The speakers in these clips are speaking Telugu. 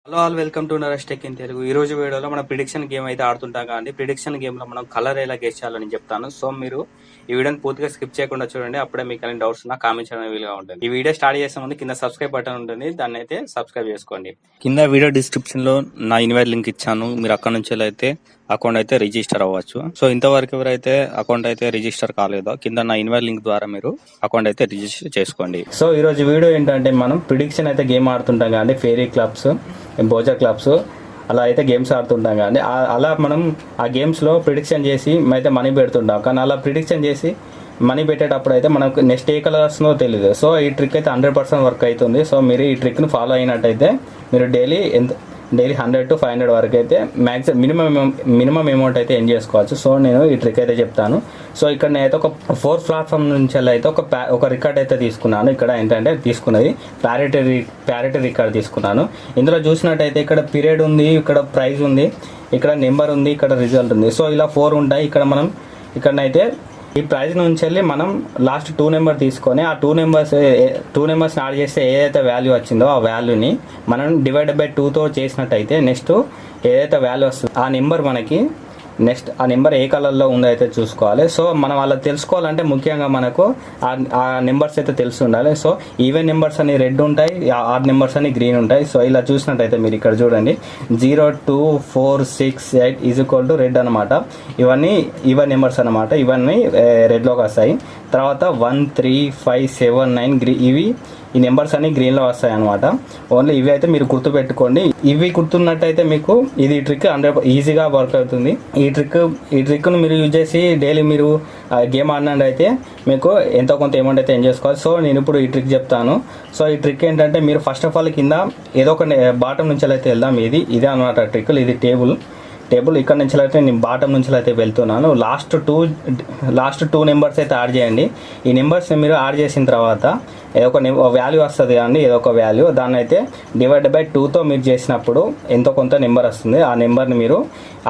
Hello all welcome to nareshtechintelugu. ఈ రోజు వీడియోలో మనం ప్రిడిక్షన్ గేమ్ అయితే ఆడుతుంటాం కానీ ప్రిడిక్షన్ గేమ్ లో మనం కలర్ ఎలా గెస్ చేయాలని చెప్తాను. సో మీరు ఈ వీడియోని పూర్తిగా స్కిప్ చేయకుండా చూడండి. అప్పుడే మీకు ఏమైనా డౌట్స్ ఉన్నా కామెంట్ చేయడం వీలుగా ఉంటుంది. ఈ వీడియో స్టార్ట్ చేసే ముందు కింద సబ్స్క్రైబ్ బటన్ ఉంటుంది, దాన్ని అయితే సబ్స్క్రైబ్ చేసుకోండి. కింద వీడియో డిస్క్రిప్షన్ లో నా ఇన్వైట్ లింక్ ఇచ్చాను, మీరు అక్కడ నుంచి అయితే అకౌంట్ అయితే రిజిస్టర్ అవ్వచ్చు. సో ఇంతవరకు ఎవరైతే అకౌంట్ అయితే రిజిస్టర్ కాలేదో కింద నా ఇన్వైట్ లింక్ ద్వారా మీరు అకౌంట్ అయితే రిజిస్టర్ చేసుకోండి. సో ఈ రోజు వీడియో ఏంటంటే మనం ప్రిడిక్షన్ అయితే గేమ్ ఆడుతుంటాం కానీ ఫేరీ క్లబ్స్, బోజర్ క్లబ్స్ అలా అయితే గేమ్స్ ఆడుతుంటాం కానీ అలా మనం ఆ గేమ్స్లో ప్రిడిక్షన్ చేసి అయితే మనీ పెడుతుంటాం. కానీ అలా ప్రిడిక్షన్ చేసి మనీ పెట్టేటప్పుడు అయితే మనకు నెక్స్ట్ ఏ కలర్ వస్తుందో తెలియదు. సో ఈ ట్రిక్ అయితే 100% వర్క్ అవుతుంది. సో మీరు ఈ ట్రిక్ను ఫాలో అయినట్టయితే మీరు డైలీ 100 to 500 వరకు అయితే మ్యాక్సిమం మినిమం అమౌంట్ అయితే ఎండ్ చేసుకోవచ్చు. సో నేను ఈ ట్రిక్ అయితే చెప్తాను. సో ఇక్కడ నేనైతే ఒక 4 ప్లాట్ఫామ్ నుంచి అయితే ఒక రికార్డ్ అయితే తీసుకున్నాను. ఇక్కడ ఏంటంటే తీసుకున్నది ప్యారిటీ రికార్డ్ తీసుకున్నాను. ఇందులో చూసినట్టయితే ఇక్కడ పీరియడ్ ఉంది, ఇక్కడ ప్రైజ్ ఉంది, ఇక్కడ నెంబర్ ఉంది, ఇక్కడ రిజల్ట్ ఉంది. సో ఇలా 4 ఉంటాయి. ఇక్కడనైతే ఈ ప్రైజ్ నుంచి వెళ్ళి మనం లాస్ట్ 2 నెంబర్ తీసుకొని ఆ 2 నెంబర్స్ని యాడ్ చేస్తే ఏదైతే వాల్యూ వచ్చిందో ఆ వాల్యూని మనం డివైడెడ్ బై 2తో చేసినట్టయితే నెక్స్ట్ ఏదైతే వాల్యూ వస్తుందో ఆ నెంబర్ మనకి నెక్స్ట్ ఆ నెంబర్ ఏ కలర్లో ఉందో అయితే చూసుకోవాలి. సో మనం అలా తెలుసుకోవాలంటే ముఖ్యంగా మనకు ఆ నెంబర్స్ అయితే తెలిసి ఉండాలి. సో ఈవెన్ నెంబర్స్ అని రెడ్ ఉంటాయి, ఆడ్ నెంబర్స్ అని గ్రీన్ ఉంటాయి. సో ఇలా చూసినట్టయితే మీరు ఇక్కడ చూడండి 0, 2, 4, 6, 8 ఈజ్ ఈక్వల్ టు రెడ్ అనమాట. ఇవన్నీ ఈవెన్ నెంబర్స్ అనమాట. ఇవన్నీ రెడ్లోకి వస్తాయి. తర్వాత 1, 3, 5, 7, 9 ఇవి ఈ నెంబర్స్ అన్ని గ్రీన్లో వస్తాయి అనమాట. ఓన్లీ ఇవి అయితే మీరు గుర్తుపెట్టుకోండి. ఇవి గుర్తున్నట్టయితే మీకు ఇది ట్రిక్ 100 ఈజీగా వర్క్ అవుతుంది. ఈ ట్రిక్ను మీరు యూజ్ చేసి డైలీ మీరు గేమ్ ఆడినట్టయితే మీకు ఎంతో కొంత అమౌంట్ అయితే ఎంజాయ్ చేసుకోవాలి. సో నేను ఇప్పుడు ఈ ట్రిక్ చెప్తాను. సో ఈ ట్రిక్ ఏంటంటే మీరు ఫస్ట్ ఆఫ్ ఆల్ కింద ఏదో ఒక బాటం నుంచి అయితే వెళ్దాం. ఇదే అనమాట ట్రిక్. ఇది టేబుల్ ఇక్కడ నుంచి అయితే నేను బాటం నుంచి అయితే వెళ్తున్నాను. లాస్ట్ టూ నెంబర్స్ అయితే యాడ్ చేయండి. ఈ నెంబర్స్ని మీరు యాడ్ చేసిన తర్వాత ఏదో ఒక వాల్యూ వస్తుంది కానీ ఏదో ఒక వాల్యూ, దాన్ని అయితే డివైడ్ బై 2తో మీరు చేసినప్పుడు ఎంతో కొంత నెంబర్ వస్తుంది. ఆ నెంబర్ని మీరు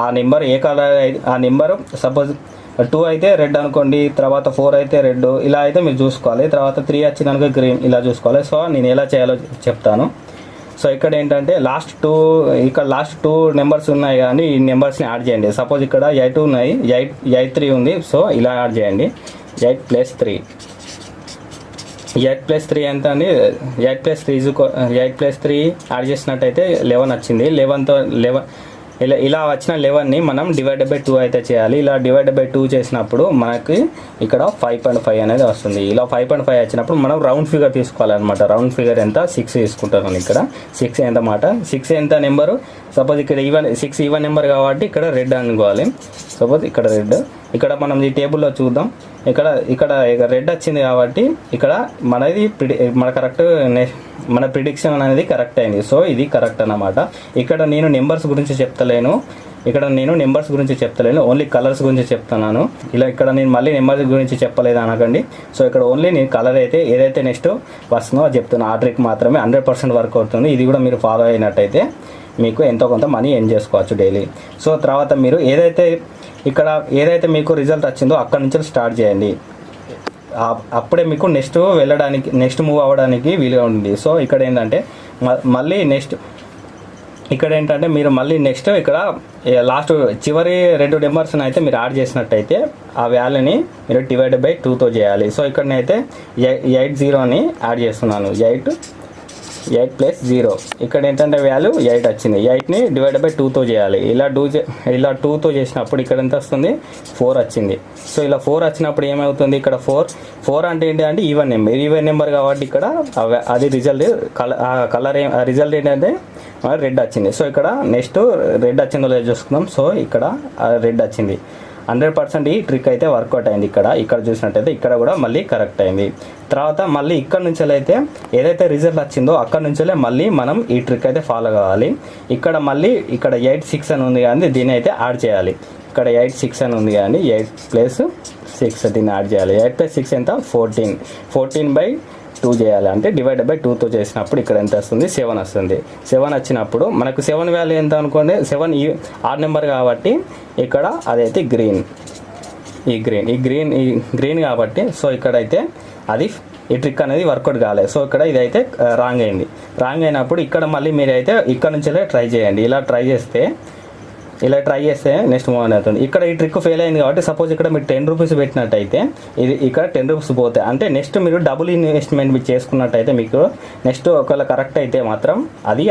ఆ నెంబర్ ఏ కలర్ ఆ నెంబర్ సపోజ్ 2 అయితే రెడ్ అనుకోండి, తర్వాత 4 అయితే రెడ్, ఇలా అయితే మీరు చూసుకోవాలి. తర్వాత 3 వచ్చిందనుకో గ్రీన్, ఇలా చూసుకోవాలి. సో నేను ఎలా చేయాలో చెప్తాను. సో ఇక్కడ ఏంటంటే లాస్ట్ 2 నెంబర్స్ ఉన్నాయి కానీ ఈ నెంబర్స్ని యాడ్ చేయండి. సపోజ్ ఇక్కడ 8 ఉన్నాయి, 8 3 ఉంది. సో ఇలా యాడ్ చేయండి. 8 + 3 ఎంత అండి? 8 + 3 యాడ్ చేసినట్టయితే 11 వచ్చింది. 11 ఇలా వచ్చిన 11ని మనం డివైడ్ బై 2 అయితే చేయాలి. ఇలా డివైడ్ బై 2 చేసినప్పుడు మనకి ఇక్కడ 5.5 అనేది వస్తుంది. ఇలా 5.5 వచ్చినప్పుడు మనం రౌండ్ ఫిగర్ తీసుకోవాలన్నమాట. రౌండ్ ఫిగర్ ఎంత? 6 తీసుకుంటాను. ఇక్కడ 6 ఎంత మాట? 6 ఎంత నెంబరు? సపోజ్ ఇక్కడ 6 ఈవెన్ నెంబర్ కాబట్టి ఇక్కడ రెడ్ అనుకోవాలి. సపోజ్ ఇక్కడ రెడ్. ఇక్కడ మనం ఈ టేబుల్లో చూద్దాం. ఇక్కడ రెడ్ వచ్చింది కాబట్టి ఇక్కడ మన కరెక్ట్ మన ప్రిడిక్షన్ అనేది కరెక్ట్ అయింది. సో ఇది కరెక్ట్ అన్నమాట. ఇక్కడ నేను నెంబర్స్ గురించి చెప్తలేను, ఓన్లీ కలర్స్ గురించి చెప్తున్నాను. ఇక్కడ నేను మళ్ళీ నెంబర్స్ గురించి చెప్పలేదు అనకండి. సో ఇక్కడ ఓన్లీ నేను కలర్ అయితే ఏదైతే నెక్స్ట్ వస్తుందో అది చెప్తున్నా. ఆ ట్రిక్ మాత్రమే 100% వర్క్ అవుతుంది. ఇది కూడా మీరు ఫాలో అయినట్టయితే మీకు ఎంతో కొంత మనీ ఎర్న్ చేసుకోవచ్చు డైలీ. సో తర్వాత మీరు ఏదైతే మీకు రిజల్ట్ వచ్చిందో అక్కడ నుంచి స్టార్ట్ చేయండి. అప్పుడే మీకు నెక్స్ట్ మూవ్ అవ్వడానికి వీలుగా ఉంటుంది. సో ఇక్కడ ఏంటంటే మీరు మళ్ళీ నెక్స్ట్ ఇక్కడ లాస్ట్ చివరి 2 నెంబర్స్ని అయితే మీరు యాడ్ చేసినట్టయితే ఆ వాల్యూని మీరు డివైడ్ బై 2తో చేయాలి. సో ఇక్కడనైతే 80 అని యాడ్ చేస్తున్నాను. 8 + 0 ఇక్కడ ఏంటంటే వాల్యూ 8 వచ్చింది. 8ని డివైడ్ బై 2తో చేయాలి. ఇలా 2తో చేసినప్పుడు ఇక్కడ ఎంత వస్తుంది? 4 వచ్చింది. సో ఇలా 4 వచ్చినప్పుడు ఏమవుతుంది? ఇక్కడ 4 అంటే ఏంటి అంటే ఈవెన్ నెంబర్ కాబట్టి ఇక్కడ అది రిజల్ట్ రిజల్ట్ ఏంటంటే రెడ్ వచ్చింది. సో ఇక్కడ నెక్స్ట్ రెడ్ వచ్చిందో లేదో చూసుకుందాం. సో ఇక్కడ రెడ్ వచ్చింది. 100% ఈ ట్రిక్ అయితే వర్కౌట్ అయింది. ఇక్కడ చూసినట్టయితే ఇక్కడ కూడా మళ్ళీ కరెక్ట్ అయింది. తర్వాత మళ్ళీ ఇక్కడ నుంచి అయితే ఏదైతే రిజల్ట్ వచ్చిందో అక్కడ నుంచి మళ్ళీ మనం ఈ ట్రిక్ అయితే ఫాలో కావాలి. ఇక్కడ 8 6 అని ఉంది కానీ దీన్ని అయితే యాడ్ చేయాలి. ఇక్కడ 8 6 అని ఉంది కానీ 8 + 6 దీన్ని యాడ్ చేయాలి. 8 + 6 ఎంత? 14 బై 2 చేయాలి. అంటే డివైడ్ బై 2తో చేసినప్పుడు ఇక్కడ ఎంత వస్తుంది? 7 వస్తుంది. 7 వచ్చినప్పుడు మనకు 7 వాల్యూ ఎంత అనుకోండి? 7 ఆడ్ నెంబర్ కాబట్టి ఇక్కడ అదైతే గ్రీన్ కాబట్టి సో ఇక్కడైతే అది ఈ ట్రిక్ అనేది వర్కౌట్ కాలేదు. సో ఇక్కడ ఇదైతే రాంగ్ అయింది. రాంగ్ అయినప్పుడు ఇక్కడ మళ్ళీ మీరైతే ఇక్కడ నుంచి ట్రై చేయండి. ఇలా ట్రై చేస్తే నెక్స్ట్ మూవ్ ఆన్ అవుతుంది. ఇక్కడ ఈ ట్రిక్ ఫెయిల్ అయింది కాబట్టి సపోజ్ ఇక్కడ మీరు 10 రూపీస్ పెట్టినట్టయితే ఇది ఇక్కడ 10 రూపీస్ పోతాయి. అంటే నెక్స్ట్ మీరు డబుల్ ఇన్వెస్ట్మెంట్ మీరు చేసుకున్నట్టయితే మీకు నెక్స్ట్ ఒకవేళ కరెక్ట్ అయితే మాత్రం అది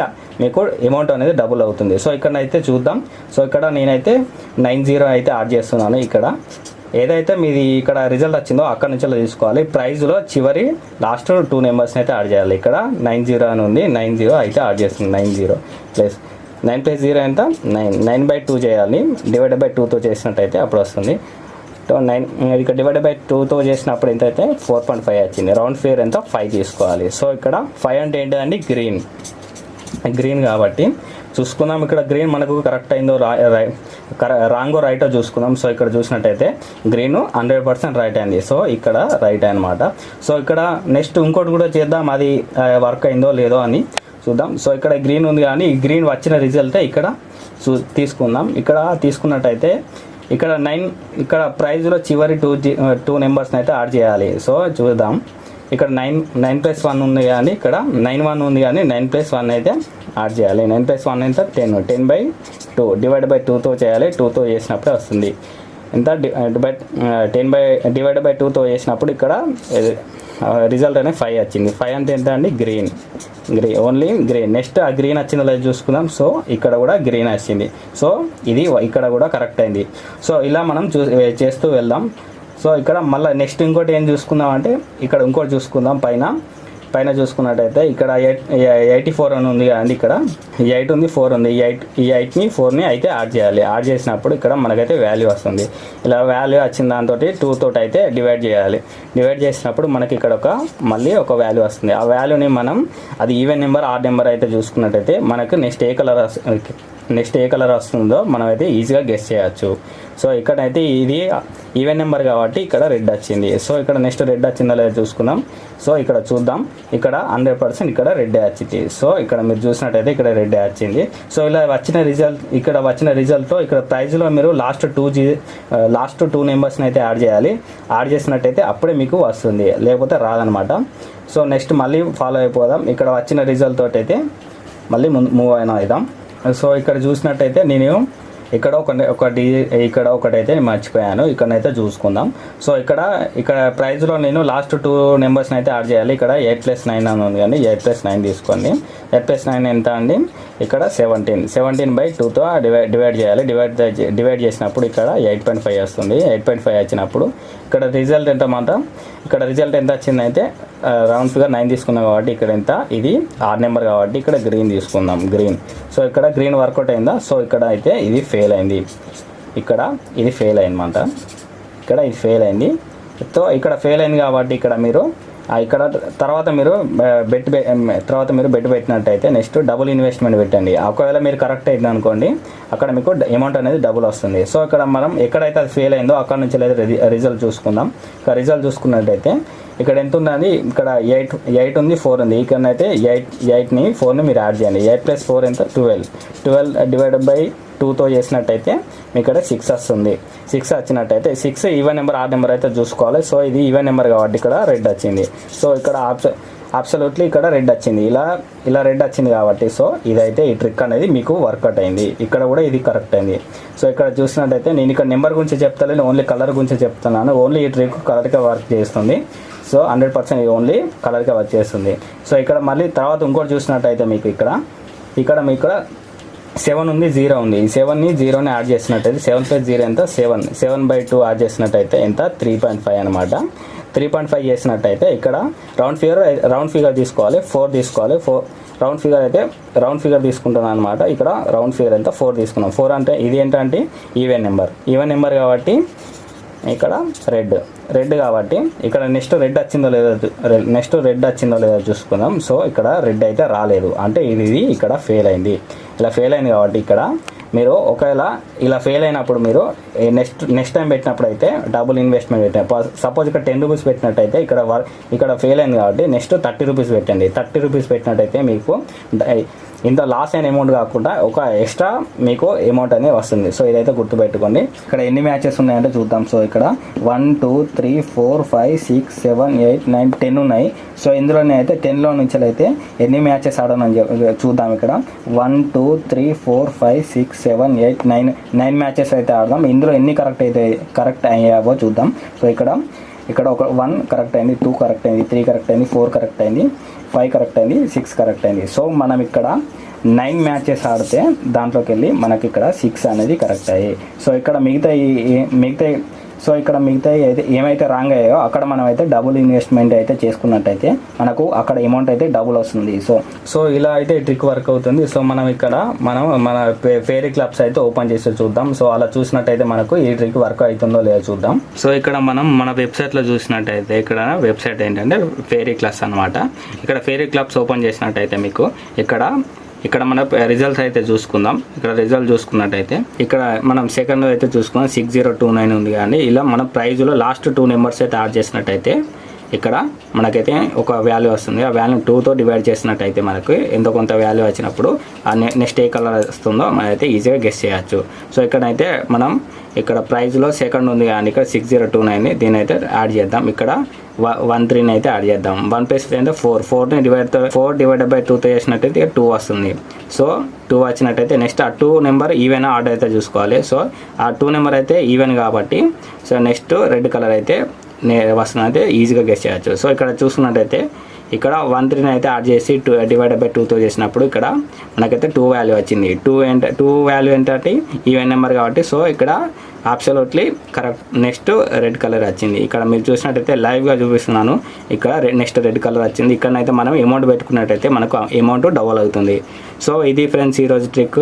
మీకు అమౌంట్ అనేది డబుల్ అవుతుంది. సో ఇక్కడ అయితే చూద్దాం. సో ఇక్కడ నేనైతే 90 అయితే యాడ్ చేస్తున్నాను. ఇక్కడ ఏదైతే మీది ఇక్కడ రిజల్ట్ వచ్చిందో అక్కడ నుంచి తీసుకోవాలి. ప్రైజ్లో చివరి లాస్ట్ 2 నెంబర్స్ని అయితే యాడ్ చేయాలి. ఇక్కడ 90 అని ఉంది, 90 అయితే యాడ్ చేస్తుంది. 90 ప్లస్ 9 + 0 ఎంత 9/2 చేయాలి. /2తో చేసినట్టయితే అప్పుడు వస్తుంది. 9 ఇక్కడ /2తో చేసినప్పుడు ఎంత అయితే 4.5 వచ్చింది. రౌండ్ ఫిగర్ ఎంత 5 తీసుకోవాలి. సో ఇక్కడ 5 అంటే ఏంటండి గ్రీన్ కాబట్టి చూసుకుందాం. ఇక్కడ గ్రీన్ మనకు కరెక్ట్ అయిందో రాంగో రైటో చూసుకుందాం. సో ఇక్కడ చూసినట్టయితే గ్రీన్ 100% రైట్ అయింది. సో ఇక్కడ రైట్ అనమాట. సో ఇక్కడ నెక్స్ట్ ఇంకోటి కూడా చేద్దాం, అది వర్క్ అయిందో లేదో అని చూద్దాం. సో ఇక్కడ గ్రీన్ ఉంది కానీ ఈ గ్రీన్ వచ్చిన రిజల్ట్ ఇక్కడ తీసుకుందాం. ఇక్కడ తీసుకున్నట్టయితే ఇక్కడ 9 ఇక్కడ ప్రైజ్లో చివరి 2 నెంబర్స్ని అయితే యాడ్ చేయాలి. సో చూద్దాం. ఇక్కడ 9 + 1 ఉంది కానీ ఇక్కడ 9 ఉంది కానీ 9 + 1 అయితే యాడ్ చేయాలి. 9 + 1 ఎంత 10/2 /2తో చేయాలి. 2తో చేసినప్పుడే వస్తుంది. ఎంత 10/2తో చేసినప్పుడు ఇక్కడ రిజల్ట్ అనేది 5 వచ్చింది. 5 అంటే ఎంత అండి గ్రీన్ ఓన్లీ గ్రీన్. నెక్స్ట్ ఆ గ్రీన్ వచ్చిందో లేదు చూసుకుందాం. సో ఇక్కడ కూడా గ్రీన్ వచ్చింది. సో ఇది ఇక్కడ కూడా కరెక్ట్ అయింది. సో ఇలా మనం చేస్తూ వెళ్దాం. సో ఇక్కడ మళ్ళీ నెక్స్ట్ ఇంకోటి ఏం చూసుకుందాం అంటే ఇక్కడ ఇంకోటి చూసుకుందాం. పైన చూసుకున్నట్టయితే ఇక్కడ 84 అని ఉంది కదండి. ఇక్కడ 8 ఉంది, 4 ఉంది. ఈ 8ని 4ని అయితే యాడ్ చేయాలి. యాడ్ చేసినప్పుడు ఇక్కడ మనకైతే వాల్యూ వస్తుంది. ఇలా వాల్యూ వచ్చిన దాంతో 2 అయితే డివైడ్ చేయాలి. డివైడ్ చేసినప్పుడు మనకి ఇక్కడ మళ్ళీ ఒక వాల్యూ వస్తుంది. ఆ వాల్యూని మనం అది ఈవెన్ నెంబర్ ఆడ్ నెంబర్ అయితే చూసుకున్నట్టయితే మనకు నెక్స్ట్ ఏ కలర్ వస్తుందో మనం అయితే ఈజీగా గెస్ చేయొచ్చు. సో ఇక్కడైతే ఇది ఈవెన్ నెంబర్ కాబట్టి ఇక్కడ రెడ్ వచ్చింది. సో ఇక్కడ నెక్స్ట్ రెడ్ వచ్చిందో లేదో చూసుకుందాం. సో ఇక్కడ చూద్దాం. ఇక్కడ 100% ఇక్కడ రెడ్ వచ్చింది. సో ఇక్కడ మీరు చూసినట్టయితే ఇక్కడ రెడ్ వచ్చింది. సో ఇలా వచ్చిన రిజల్ట్తో ఇక్కడ ప్రైజ్లో మీరు లాస్ట్ 2 నెంబర్స్ని అయితే యాడ్ చేయాలి. యాడ్ చేసినట్టయితే అప్పుడే మీకు వస్తుంది, లేకపోతే రాదనమాట. సో నెక్స్ట్ మళ్ళీ ఫాలో అయిపోదాం. ఇక్కడ వచ్చిన రిజల్ట్ తోటి అయితే మళ్ళీ మూవ్ అయిదాం. సో ఇక్కడ చూసినట్టయితే నేను ఇక్కడ ఒకటైతే మర్చిపోయాను. ఇక్కడనైతే చూసుకుందాం. సో ఇక్కడ ప్రైజ్లో నేను లాస్ట్ 2 నెంబర్స్ని అయితే యాడ్ చేయాలి. ఇక్కడ 8 + 9 అని ఉంది కానీ 8 + 9 తీసుకోండి. 8 + 9 ఎంత అండి ఇక్కడ 17/2తో డివైడ్ చేయాలి. డివైడ్ చేసినప్పుడు ఇక్కడ 8.5 వస్తుంది. 8.5 వచ్చినప్పుడు ఇక్కడ రిజల్ట్ ఎంత మాత్రం ఇక్కడ రిజల్ట్ ఎంత వచ్చిందంటే రౌండ్ ఫిగర్ 9 తీసుకున్నాం కాబట్టి ఇక్కడ ఎంత ఇది ఆడ్ నెంబర్ కాబట్టి ఇక్కడ గ్రీన్ తీసుకుందాం. గ్రీన్. సో ఇక్కడ గ్రీన్ వర్కౌట్ అయిందా? సో ఇక్కడ అయితే ఇది ఫెయిల్ అయింది. ఇక్కడ ఇది ఫెయిల్ అయిందన్నమాట. ఇక్కడ ఇది ఫెయిల్ అయింది. సో ఇక్కడ ఫెయిల్ అయింది కాబట్టి ఇక్కడ మీరు ఇక్కడ తర్వాత మీరు బెట్ పెట్టినట్టయితే నెక్స్ట్ డబుల్ ఇన్వెస్ట్మెంట్ పెట్టండి. ఒకవేళ మీరు కరెక్ట్ అయింది అనుకోండి అక్కడ మీకు అమౌంట్ అనేది డబుల్ వస్తుంది. సో ఇక్కడ మనం ఎక్కడైతే అది ఫెయిల్ అయిందో అక్కడ నుంచి రిజల్ట్ చూసుకుందాం. ఇక్కడ రిజల్ట్ చూసుకున్నట్టయితే ఇక్కడ ఎంత ఉందండి ఇక్కడ 8 ఉంది, 4 ఉంది. ఇక్కడనైతే 8ని 4ని మీరు యాడ్ చేయండి. 8 + 4 ఎంత 12 /2తో చేసినట్టయితే మీకు ఇక్కడ 6 వస్తుంది. 6 వచ్చినట్టయితే 6 ఈవెన్ నెంబర్ ఆడ్ నెంబర్ అయితే చూసుకోవాలి. సో ఇది ఈవెన్ నెంబర్ కాబట్టి ఇక్కడ రెడ్ వచ్చింది. సో ఇక్కడ అబ్సల్యూట్లీ ఇక్కడ రెడ్ వచ్చింది. ఇలా రెడ్ వచ్చింది కాబట్టి సో ఇదైతే ఈ ట్రిక్ అనేది మీకు వర్కౌట్ అయింది. ఇక్కడ కూడా ఇది కరెక్ట్ అయింది. సో ఇక్కడ చూసినట్టయితే నేను ఇక్కడ నెంబర్ గురించి చెప్తాను, ఓన్లీ కలర్ గురించి చెప్తున్నాను. ఓన్లీ ఈ ట్రిక్ కలర్గా వర్క్ చేస్తుంది. సో 100% ఇది ఓన్లీ కలర్గా వర్క్ చేస్తుంది. సో ఇక్కడ మళ్ళీ తర్వాత ఇంకోటి చూసినట్టయితే మీకు ఇక్కడ మీకు 7 ఉంది, 0 ఉంది. ఈ 7ని 0ని యాడ్ చేసినట్టయితే 7 + 0 ఎంత 7/2 యాడ్ చేసినట్టయితే ఎంత 3.5 అనమాట. 3.5 చేసినట్టయితే ఇక్కడ రౌండ్ ఫిగర్ తీసుకోవాలి. 4 తీసుకోవాలి. రౌండ్ ఫిగర్ తీసుకుంటున్నాను అనమాట. ఇక్కడ రౌండ్ ఫిగర్ ఎంత 4 తీసుకున్నాం. 4 అంటే ఇది ఏంటంటే ఈవెన్ నెంబర్ కాబట్టి ఇక్కడ రెడ్ కాబట్టి ఇక్కడ నెక్స్ట్ రెడ్ వచ్చిందో లేదో చూసుకుందాం. సో ఇక్కడ రెడ్ అయితే రాలేదు అంటే ఇది ఇక్కడ ఫెయిల్ అయింది. ఇలా ఫెయిల్ అయింది కాబట్టి ఇక్కడ మీరు ఒకవేళ ఇలా ఫెయిల్ అయినప్పుడు మీరు నెక్స్ట్ టైం పెట్టినప్పుడు అయితే డబుల్ ఇన్వెస్ట్మెంట్ పెట్టండి. సపోజ్ ఇక్కడ 10 రూపీస్ పెట్టినట్టయితే ఇక్కడ ఫెయిల్ అయింది కాబట్టి నెక్స్ట్ 30 రూపీస్ పెట్టండి. 30 రూపీస్ పెట్టినట్టయితే మీకు ఇంత లాస్ అయిన అమౌంట్ కాకుండా ఒక ఎక్స్ట్రా మీకు అమౌంట్ అనేది వస్తుంది. సో ఇదైతే గుర్తుపెట్టుకోండి. ఇక్కడ ఎన్ని మ్యాచెస్ ఉన్నాయంటే చూద్దాం. సో ఇక్కడ 1 2 3 4 5 6 7 8 9 10 ఉన్నాయి. సో ఇందులోనే అయితే 10లో నుంచి అయితే ఎన్ని మ్యాచెస్ ఆడనని చూద్దాం. ఇక్కడ 1 2 3 4 5 6 7 8 9 మ్యాచెస్ అయితే ఆడదాం. ఇందులో ఎన్ని కరెక్ట్ అయ్యావో చూద్దాం. సో ఇక్కడ ఒక 1 కరెక్ట్ అయింది, 2 కరెక్ట్ అయింది, 3 కరెక్ట్ అయింది, 4 కరెక్ట్ అయింది, 5 కరెక్ట్ అయింది, 6 కరెక్ట్ అయింది. సో మనం ఇక్కడ 9 మ్యాచెస్ ఆడితే దాంట్లోకి వెళ్ళి మనకి ఇక్కడ 6 అనేది కరెక్ట్ అయ్యాయి. సో ఇక్కడ మిగతా అయితే ఏమైతే రాంగ్ అయ్యాయో అక్కడ మనం అయితే డబుల్ ఇన్వెస్ట్మెంట్ అయితే చేసుకున్నట్టయితే మనకు అక్కడ అమౌంట్ అయితే డబుల్ వస్తుంది. సో ఇలా అయితే ట్రిక్ వర్క్ అవుతుంది. సో మనం మన ఫేరీ క్లబ్స్ అయితే ఓపెన్ చేసి చూద్దాం. సో అలా చూసినట్టయితే మనకు ఈ ట్రిక్ వర్క్ అవుతుందో లేదో చూద్దాం. సో ఇక్కడ మనం మన వెబ్సైట్లో చూసినట్టయితే ఇక్కడ వెబ్సైట్ ఏంటంటే ఫేరీ క్లబ్స్ అనమాట. ఇక్కడ ఫేరీ క్లబ్స్ ఓపెన్ చేసినట్టయితే మీకు ఇక్కడ మన రిజల్ట్స్ అయితే చూసుకుందాం. ఇక్కడ రిజల్ట్ చూసుకున్నట్టయితే ఇక్కడ మనం సెకండ్ అయితే చూసుకున్నాం 6029 ఉంది. కానీ ఇలా మన ప్రైజ్లో లాస్ట్ 2 నెంబర్స్ అయితే యాడ్ చేసినట్టయితే ఇక్కడ మనకైతే ఒక వాల్యూ వస్తుంది. ఆ వాల్యూ 2తో డివైడ్ చేసినట్టయితే మనకు ఎంతో కొంత వాల్యూ వచ్చినప్పుడు ఆ నెక్స్ట్ ఏ కలర్ వస్తుందో మనమైతే ఈజీగా గెస్ చేయొచ్చు. సో ఇక్కడైతే మనం ఇక్కడ ప్రైజ్లో సెకండ్ ఉంది కానీ ఇక్కడ 6029 దీని అయితే యాడ్ చేద్దాం. ఇక్కడ 13 అయితే యాడ్ చేద్దాం. 1 + 3 అంటే 4 డివైడెడ్ బై 2తో చేసినట్టయితే 2 వస్తుంది. సో 2 వచ్చినట్టయితే నెక్స్ట్ ఆ 2 నెంబర్ ఈవెన్ ఆర్డర్ అయితే చూసుకోవాలి. సో ఆ 2 నెంబర్ అయితే ఈవెన్ కాబట్టి సో నెక్స్ట్ రెడ్ కలర్ అయితే వస్తుంది, అయితే ఈజీగా గెస్ చేయొచ్చు. సో ఇక్కడ చూసుకున్నట్టయితే ఇక్కడ 13 అయితే యాడ్ చేసి 2 డివైడెడ్ బై 2తో చేసినప్పుడు ఇక్కడ మనకైతే 2 వాల్యూ వచ్చింది. 2 వాల్యూ ఏంటంటే ఈవెన్ నెంబర్ కాబట్టి సో ఇక్కడ absolutely correct. Next red colour వచ్చింది. ఇక్కడ మీరు చూసినట్టయితే లైవ్గా చూపిస్తున్నాను. ఇక్కడ నెక్స్ట్ రెడ్ కలర్ వచ్చింది. ఇక్కడనైతే మనం అమౌంట్ పెట్టుకున్నట్టయితే మనకు అమౌంట్ డబల్ అవుతుంది. సో ఇది ఫ్రెండ్స్ ఈరోజు ట్రిక్.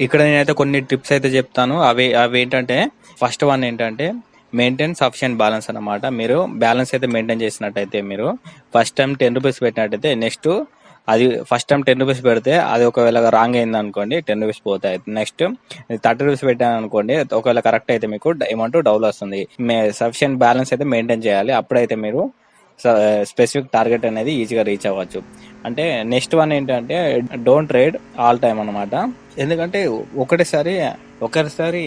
ఇక్కడ నేనైతే కొన్ని టిప్స్ అయితే చెప్తాను. అవి ఏంటంటే ఫస్ట్ వన్ ఏంటంటే మెయింటైన్ సఫిషియెంట్ బ్యాలెన్స్ అనమాట. మీరు బ్యాలెన్స్ అయితే మెయింటైన్ చేసినట్టయితే మీరు ఫస్ట్ టైం 10 రూపీస్ పెట్టినట్టయితే నెక్స్ట్ అది ఫస్ట్ టైం 10 రూపీస్ పెడితే అది ఒకవేళ రాంగ్ అయింది అనుకోండి 10 రూపీస్ పోతాయి. నెక్స్ట్ 30 రూపీస్ పెట్టాను అనుకోండి, ఒకవేళ కరెక్ట్ అయితే మీకు అమౌంట్ డబుల్ వస్తుంది. సఫిషియెంట్ బ్యాలెన్స్ అయితే మెయింటైన్ చేయాలి. అప్పుడైతే మీరు స్పెసిఫిక్ టార్గెట్ అనేది ఈజీగా రీచ్ అవ్వచ్చు. అంటే నెక్స్ట్ వన్ ఏంటంటే డోంట్ ట్రేడ్ ఆల్ టైమ్ అనమాట. ఎందుకంటే ఒకటేసారి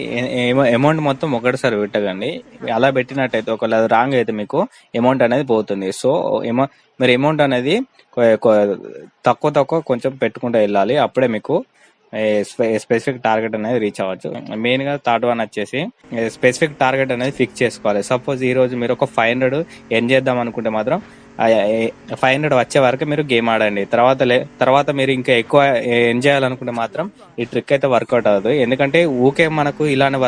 అమౌంట్ మొత్తం ఒకటిసారి పెట్టకండి. అలా పెట్టినట్టయితే ఒకవేళ రాంగ్ అయితే మీకు అమౌంట్ అనేది పోతుంది. సో మీరు అమౌంట్ అనేది తక్కువ కొంచెం పెట్టుకుంటూ వెళ్ళాలి. అప్పుడే మీకు స్పెసిఫిక్ టార్గెట్ అనేది రీచ్ అవ్వచ్చు. మెయిన్ గా థర్డ్ వన్ వచ్చేసి స్పెసిఫిక్ టార్గెట్ అనేది ఫిక్స్ చేసుకోవాలి. సపోజ్ ఈ రోజు మీరు ఒక 500 ఎర్న్ చేద్దాం అనుకుంటే మాత్రం 500 వచ్చే వరకు మీరు గేమ్ ఆడండి. తర్వాత మీరు ఇంకా ఎక్కువ ఎర్న్ చేయాలనుకుంటే మాత్రం ఈ ట్రిక్ అయితే వర్కౌట్ అవ్వదు. ఎందుకంటే ఊకే మనకు ఇలానే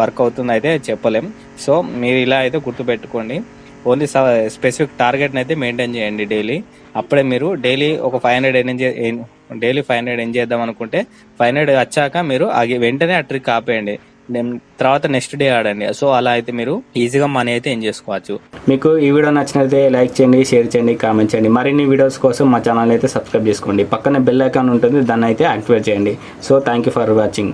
వర్క్ అవుతుంది అయితే చెప్పలేం. సో మీరు ఇలా అయితే గుర్తుపెట్టుకోండి. ఓన్లీ స్పెసిఫిక్ టార్గెట్ అయితే మెయింటైన్ చేయండి డైలీ. అప్పుడే మీరు డైలీ ఒక 500 ఎర్న్ చేద్దాం అనుకుంటే 500 వచ్చాక మీరు వెంటనే ఆ ట్రిక్ ఆపేయండి. తర్వాత నెక్స్ట్ డే ఆడండి. సో అలా అయితే మీరు ఈజీగా మనీ అయితే ఎర్న్ చేసుకోవచ్చు. మీకు ఈ వీడియో నచ్చినట్లయితే లైక్ చేయండి, షేర్ చేయండి, కామెంట్ చేయండి. మరిన్ని వీడియోస్ కోసం మా ఛానల్ అయితే సబ్స్క్రైబ్ చేసుకోండి. పక్కన బెల్ ఐకాన్ ఉంటుంది, దాన్ని అయితే యాక్టివేట్ చేయండి. So thank you for watching.